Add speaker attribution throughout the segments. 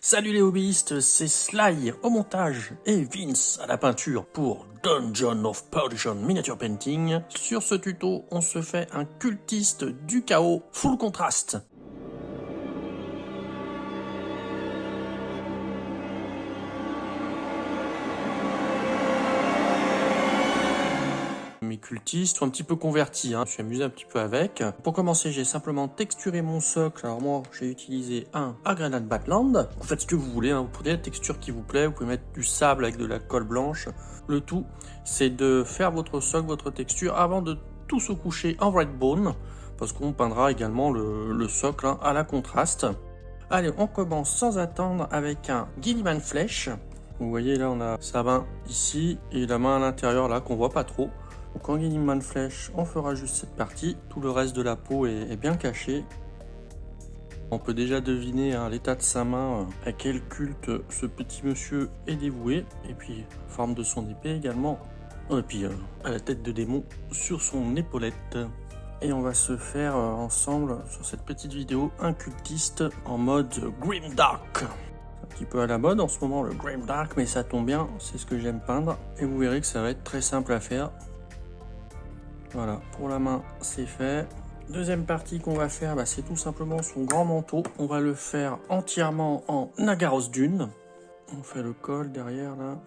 Speaker 1: Salut les hobbyistes, c'est Sly au montage et Vince à la peinture pour Dungeon of Perdition Miniature Painting. Sur ce tuto, on se fait un cultiste du chaos full contraste. Mes cultistes sont un petit peu convertis, je me suis amusé un petit peu avec. Pour commencer, j'ai simplement texturé mon socle. Alors moi, j'ai utilisé un Granite Battleland. Vous faites ce que vous voulez, vous prenez la texture qui vous plaît, vous pouvez mettre du sable avec de la colle blanche. Le tout, c'est de faire votre socle, votre texture, avant de tout se coucher en Redbone, parce qu'on peindra également le socle à la contraste. Allez, on commence sans attendre avec un Gilliman Flèche. Vous voyez là, on a sa main ici et la main à l'intérieur là qu'on voit pas trop. Donc en Gilliman Flèche, on fera juste cette partie. Tout le reste de la peau est bien caché. On peut déjà deviner l'état de sa main, à quel culte ce petit monsieur est dévoué. Et puis, forme de son épée également. Et puis, à la tête de démon sur son épaulette. Et on va se faire ensemble, sur cette petite vidéo, un cultiste en mode Grimdark. Un petit peu à la mode en ce moment, le Grimdark, mais ça tombe bien, c'est ce que j'aime peindre. Et vous verrez que ça va être très simple à faire. Voilà, pour la main, c'est fait. Deuxième partie qu'on va faire, c'est tout simplement son grand manteau. On va le faire entièrement en Nagaros Dune. On fait le col derrière, là.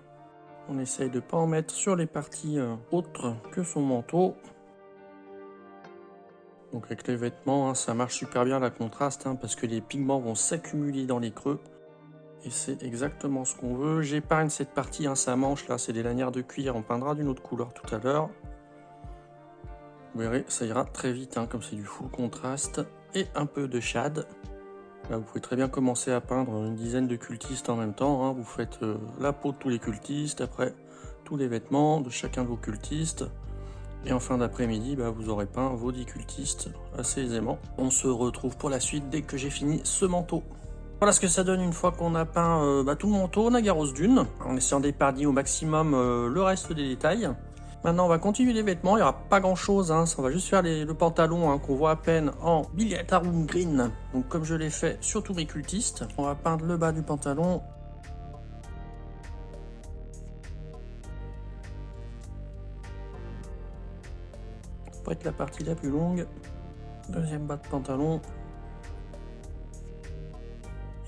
Speaker 1: On essaye de ne pas en mettre sur les parties autres que son manteau. Donc avec les vêtements, ça marche super bien la contraste, parce que les pigments vont s'accumuler dans les creux. Et c'est exactement ce qu'on veut. J'épargne cette partie, sa manche, là, c'est des lanières de cuir. On peindra d'une autre couleur tout à l'heure. Vous verrez, ça ira très vite, comme c'est du full contraste et un peu de shade. Là, vous pouvez très bien commencer à peindre une dizaine de cultistes en même temps. Vous faites la peau de tous les cultistes, après tous les vêtements de chacun de vos cultistes. Et en fin d'après-midi, vous aurez peint vos 10 cultistes assez aisément. On se retrouve pour la suite dès que j'ai fini ce manteau. Voilà ce que ça donne une fois qu'on a peint tout le manteau Nagaros Dune, en essayant d'épargner au maximum le reste des détails. Maintenant, on va continuer les vêtements. Il n'y aura pas grand chose. On va juste faire le pantalon qu'on voit à peine en Billiatarum Green. Donc, comme je l'ai fait sur tous mes cultistes, on va peindre le bas du pantalon. Pour être la partie la plus longue. Deuxième bas de pantalon.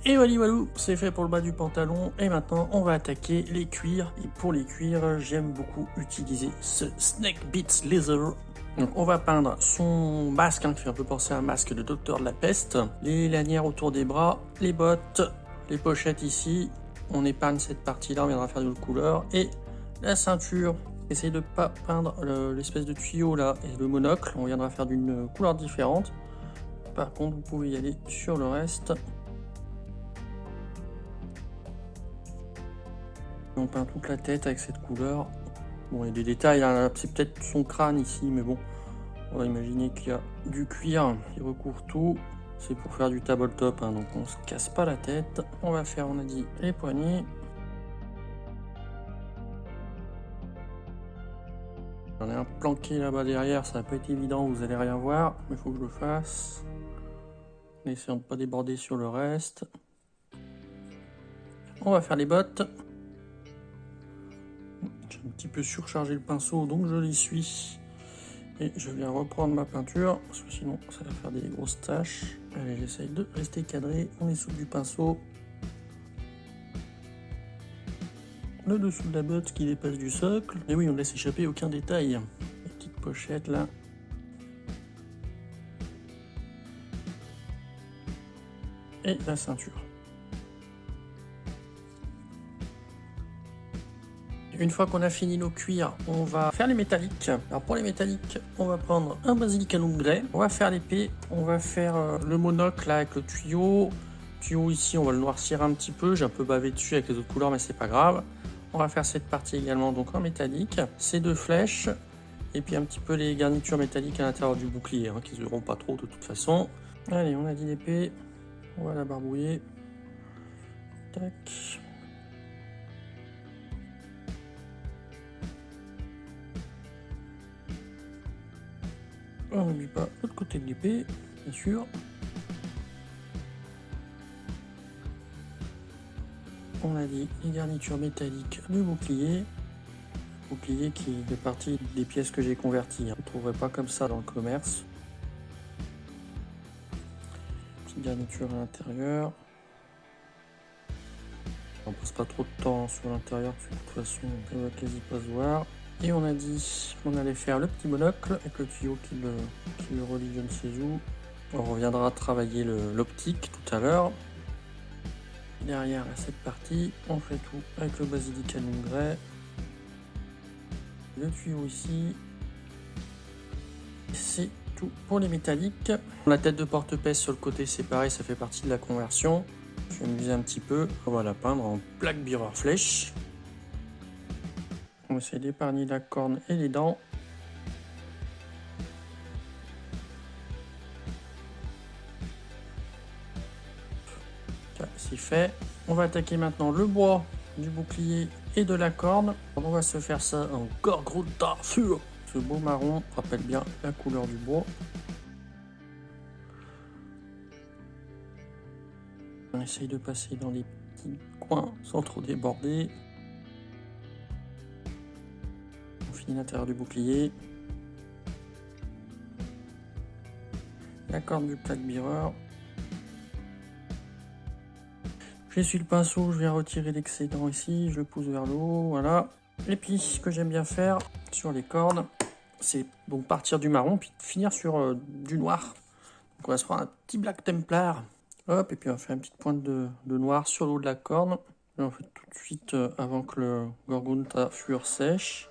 Speaker 1: Et voilà, c'est fait pour le bas du pantalon. Et maintenant, on va attaquer les cuirs. Et pour les cuirs, j'aime beaucoup utiliser ce Snake Bits Leather. Donc on va peindre son masque, qui fait un peu penser à un masque de Docteur de la Peste. Les lanières autour des bras, les bottes, les pochettes ici. On épargne cette partie-là, on viendra faire d'une autre couleur. Et la ceinture. Essayez de ne pas peindre l'espèce de tuyau là et le monocle. On viendra faire d'une couleur différente. Par contre, vous pouvez y aller sur le reste. On peint toute la tête avec cette couleur. Bon, il y a des détails, c'est peut-être son crâne ici, mais bon, on va imaginer qu'il y a du cuir qui recouvre tout. C'est pour faire du tabletop, donc on se casse pas la tête. On va faire, on a dit, les poignets. J'en ai un planqué là-bas derrière, ça va pas être évident, vous allez rien voir, mais il faut que je le fasse. En essayant de ne pas déborder sur le reste. On va faire les bottes. J'ai un petit peu surchargé le pinceau, donc je l'essuie. Et je viens reprendre ma peinture, parce que sinon ça va faire des grosses taches. Allez, j'essaye de rester cadré. On essouffle du pinceau. Le dessous de la botte qui dépasse du socle. Et oui, on ne laisse échapper aucun détail. Les petites pochettes là. Et la ceinture. Une fois qu'on a fini nos cuirs, on va faire les métalliques. Alors pour les métalliques, on va prendre un Basilicanum Grey. On va faire l'épée. On va faire le monocle là avec le tuyau. Le tuyau ici, on va le noircir un petit peu. J'ai un peu bavé dessus avec les autres couleurs, mais c'est pas grave. On va faire cette partie également donc en métallique. Ces deux flèches. Et puis un petit peu les garnitures métalliques à l'intérieur du bouclier, qui ne se verront pas trop de toute façon. Allez, on a dit l'épée. On va la barbouiller. Tac. On n'oublie pas l'autre côté de l'épée, bien sûr. on a dit les garnitures métalliques du bouclier. Bouclier qui fait partie des pièces que j'ai converties. Vous ne trouverez pas comme ça dans le commerce. Petite garniture à l'intérieur. On passe pas trop de temps sur l'intérieur parce que de toute façon ça va quasi pas se voir. Et on a dit qu'on allait faire le petit monocle avec le tuyau qui le relie je ne sais où. On reviendra travailler l'optique tout à l'heure. Derrière cette partie, on fait tout avec le basilic à l'ingray. Le tuyau ici. C'est tout pour les métalliques. La tête de porte-pèse sur le côté c'est pareil, ça fait partie de la conversion. Je vais m'amuser un petit peu. On va la peindre en plaque mirror flèche. On va essayer d'épargner la corne et les dents. C'est fait. On va attaquer maintenant le bois du bouclier et de la corne. On va se faire ça en Gorgrunta Fur. Ce beau marron rappelle bien la couleur du bois. On essaye de passer dans les petits coins sans trop déborder. On finit l'intérieur du bouclier. La corne du plaque mirror. J'essuie le pinceau, je viens retirer l'excédent ici, je le pousse vers le haut, voilà. Et puis, ce que j'aime bien faire sur les cornes, c'est donc partir du marron, puis finir sur du noir. Donc on va se prendre un petit black templar, hop, et puis on va faire une petite pointe de noir sur le haut de la corne. Et on fait tout de suite avant que le Gorgrunta Fur sèche.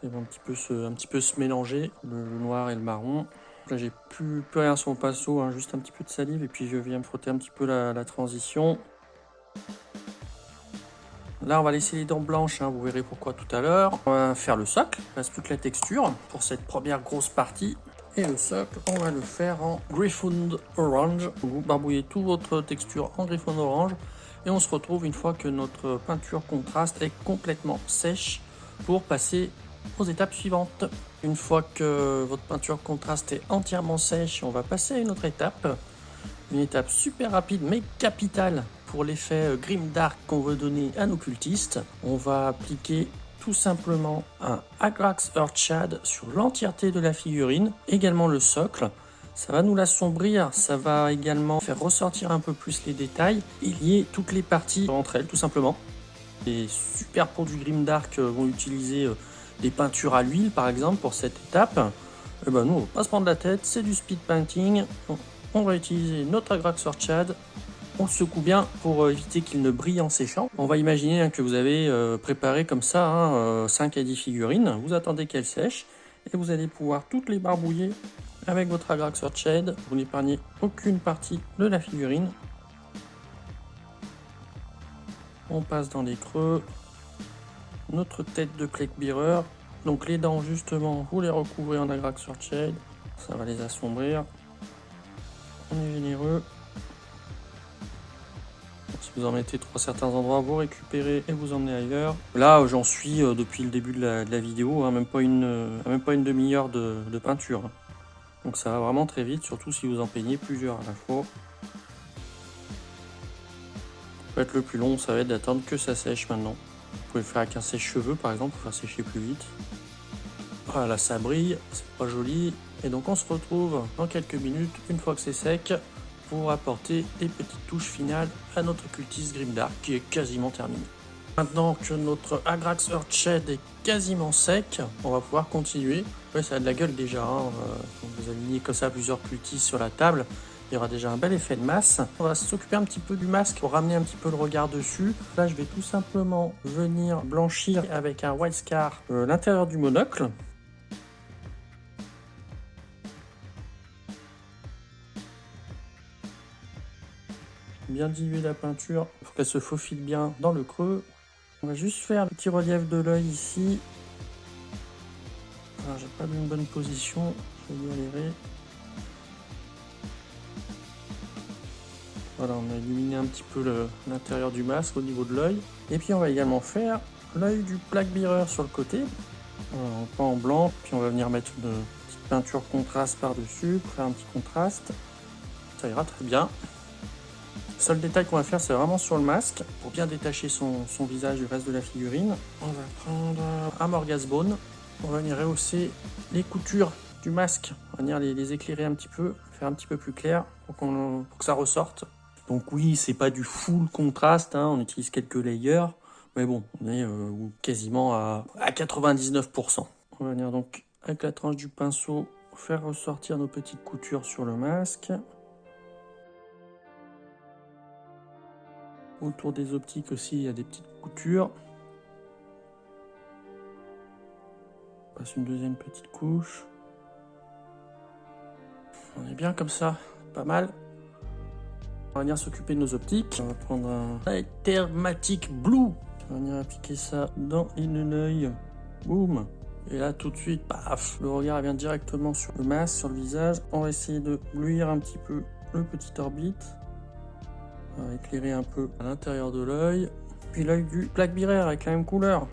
Speaker 1: Ça va un petit peu se mélanger, le noir et le marron. Là j'ai plus rien sur mon pinceau, hein, juste un petit peu de salive et puis je viens me frotter un petit peu la transition. Là on va laisser les dents blanches, hein, vous verrez pourquoi tout à l'heure. On va faire le socle, il reste plus que la texture pour cette première grosse partie. Et le socle, on va le faire en Griffon Orange. Vous barbouillez toute votre texture en Griffon Orange. Et on se retrouve une fois que notre peinture contraste est complètement sèche pour passer aux étapes suivantes. Une fois que votre peinture contraste est entièrement sèche, on va passer à une autre étape. Une étape super rapide mais capitale pour l'effet grimdark qu'on veut donner à nos cultistes. On va appliquer tout simplement un Agrax Earthshade sur l'entièreté de la figurine, également le socle. Ça va nous l'assombrir, ça va également faire ressortir un peu plus les détails et lier toutes les parties entre elles tout simplement. Les super pour du grimdark vont utiliser des peintures à l'huile par exemple pour cette étape. Et ben nous on va pas se prendre la tête, c'est du speed painting. On va utiliser notre Agrax Earthshade. On le secoue bien pour éviter qu'il ne brille en séchant. On va imaginer que vous avez préparé comme ça 5 à 10 figurines. Vous attendez qu'elles sèchent et vous allez pouvoir toutes les barbouiller avec votre Agrax Earthshade. Vous n'épargnez aucune partie de la figurine. On passe dans les creux. Notre tête de plaque mirror. Donc les dents justement, vous les recouvrez en Agrax Earthshade. Ça va les assombrir. On est généreux. Si vous en mettez trop à certains endroits, vous récupérez et vous emmenez ailleurs. Là, j'en suis depuis le début de la vidéo, hein, même pas une demi-heure de peinture. Donc ça va vraiment très vite, surtout si vous en peignez plusieurs à la fois. Peut être le plus long, ça va être d'attendre que ça sèche maintenant. Vous pouvez le faire avec un sèche-cheveux par exemple pour faire sécher plus vite. Voilà, ça brille, c'est pas joli. Et donc on se retrouve dans quelques minutes, une fois que c'est sec, pour apporter des petites touches finales à notre cultiste grimdark qui est quasiment terminé. Maintenant que notre Agrax Earthshade est quasiment sec, on va pouvoir continuer. Ouais, ça a de la gueule déjà, hein. Quand vous alignez comme ça plusieurs cultistes sur la table, il y aura déjà un bel effet de masse. On va s'occuper un petit peu du masque pour ramener un petit peu le regard dessus. Là, je vais tout simplement venir blanchir avec un White Scar l'intérieur du monocle. Bien diluer la peinture pour qu'elle se faufile bien dans le creux. On va juste faire le petit relief de l'œil ici. Alors j'ai pas une bonne position, je vais galérer. Voilà, on a illuminé un petit peu l'intérieur du masque au niveau de l'œil. Et puis on va également faire l'œil du plaque mirror sur le côté. Voilà, on peint en blanc, puis on va venir mettre une petite peinture contraste par-dessus pour faire un petit contraste. Ça ira très bien. Le seul détail qu'on va faire, c'est vraiment sur le masque. Pour bien détacher son visage du reste de la figurine, on va prendre un Morghast Bone. On va venir rehausser les coutures du masque. On va venir les éclairer un petit peu, faire un petit peu plus clair pour que ça ressorte. Donc oui, c'est pas du full contraste, hein, on utilise quelques layers. Mais bon, on est quasiment à 99%. On va venir donc, avec la tranche du pinceau, faire ressortir nos petites coutures sur le masque. Autour des optiques aussi, il y a des petites coutures. On passe une deuxième petite couche. On est bien comme ça, pas mal. On va venir s'occuper de nos optiques. On va prendre un Thermatic Blue. On va venir appliquer ça dans l'œil. Boum. Et là, tout de suite, paf, le regard vient directement sur le masque, sur le visage. On va essayer de bluir un petit peu le petit orbite. On va éclairer un peu à l'intérieur de l'œil. Puis l'œil du Black Bearer avec la même couleur.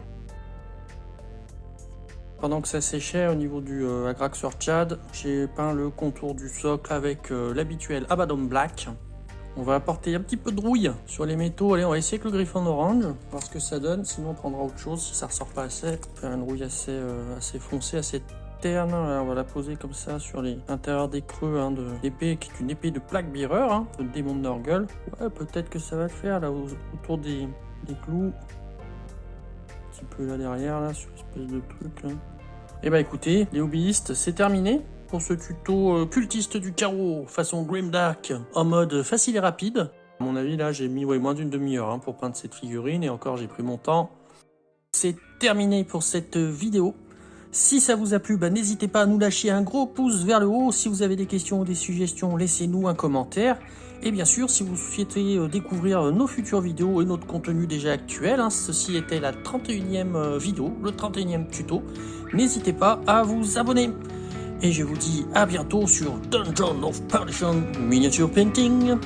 Speaker 1: Pendant que ça séchait au niveau du Agrax Orchard, j'ai peint le contour du socle avec l'habituel Abaddon Black. On va apporter un petit peu de rouille sur les métaux. Allez, on va essayer avec le Griffon Orange, voir ce que ça donne. Sinon, on prendra autre chose si ça ressort pas assez. Faire une rouille assez foncée, assez terne. Là, on va la poser comme ça sur l'intérieur des creux de l'épée, qui est une épée de Black Bearer, le démon de Nurgle. Ouais, peut-être que ça va le faire là autour des clous. Un petit peu là derrière, là, sur l'espèce de truc là. Et bah écoutez, les hobbyistes, c'est terminé pour ce tuto cultiste du carreau façon Grimdark en mode facile et rapide. À mon avis, là, j'ai mis moins d'une demi-heure pour peindre cette figurine et encore, j'ai pris mon temps. C'est terminé pour cette vidéo. Si ça vous a plu, n'hésitez pas à nous lâcher un gros pouce vers le haut. Si vous avez des questions ou des suggestions, laissez-nous un commentaire. Et bien sûr, si vous souhaitez découvrir nos futures vidéos et notre contenu déjà actuel, ceci était la 31e vidéo, le 31e tuto, n'hésitez pas à vous abonner. Et je vous dis à bientôt sur Dungeon of Perdition Miniature Painting.